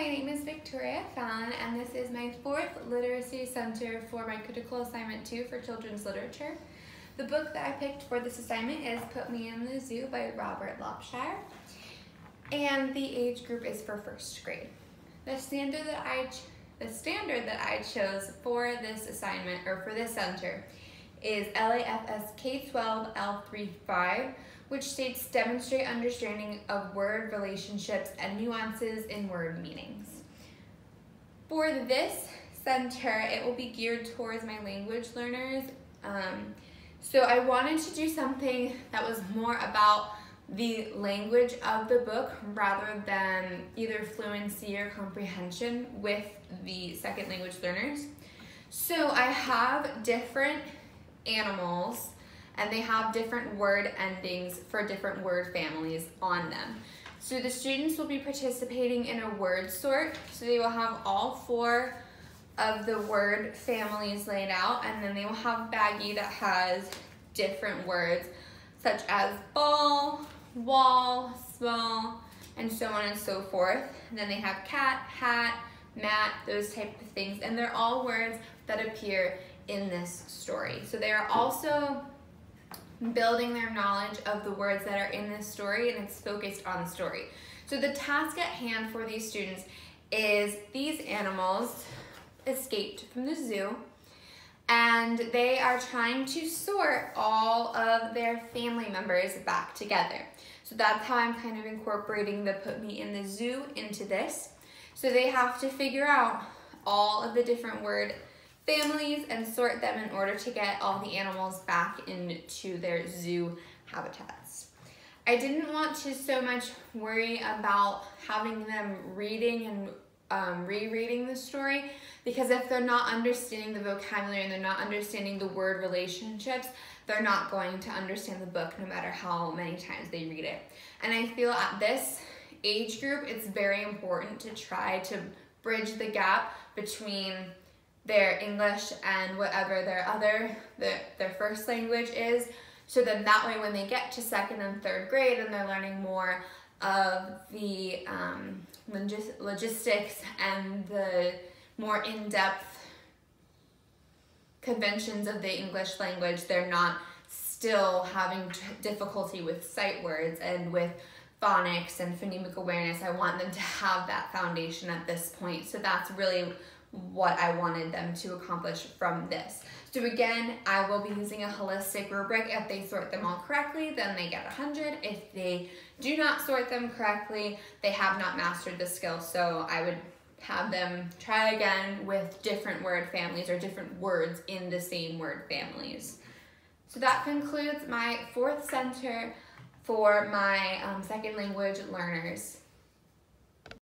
my name is Victoria Fallon, and this is my fourth Literacy Center for my Critical Assignment 2 for Children's Literature. The book that I picked for this assignment is Put Me in the Zoo by Robert Lopshire, and the age group is for first grade. The standard that I chose for this assignment, or for this center, is LAFS K-12 L35, which states demonstrate understanding of word relationships and nuances in word meanings. For this center, it will be geared towards my language learners. So I wanted to do something that was more about the language of the book rather than either fluency or comprehension with the second language learners. So I have different animals, and they have different word endings for different word families on them. So the students will be participating in a word sort, so they will have all 4 of the word families laid out, and then they will have baggie that has different words such as ball, wall, small, and so on and so forth. And then they have cat, hat, mat, those type of things, and they're all words that appear in this story. So they are also building their knowledge of the words that are in this story, and it's focused on the story. So the task at hand for these students is these animals escaped from the zoo, and they are trying to sort all of their family members back together. So that's how I'm kind of incorporating the Put Me in the Zoo into this. So they have to figure out all of the different word families and sort them in order to get all the animals back into their zoo habitats. I didn't want to so much worry about having them reading and rereading the story, because if they're not understanding the vocabulary and they're not understanding the word relationships, they're not going to understand the book no matter how many times they read it. And I feel at this age group, it's very important to try to bridge the gap between their English and whatever their first language is, so then that way when they get to 2nd and 3rd grade and they're learning more of the logistics and the more in-depth conventions of the English language, they're not still having difficulty with sight words and with phonics and phonemic awareness. I want them to have that foundation at this point. So that's really what I wanted them to accomplish from this. So again, I will be using a holistic rubric. If they sort them all correctly, then they get 100. If they do not sort them correctly, they have not mastered the skill. So I would have them try again with different word families or different words in the same word families. So that concludes my 4th center for my second language learners.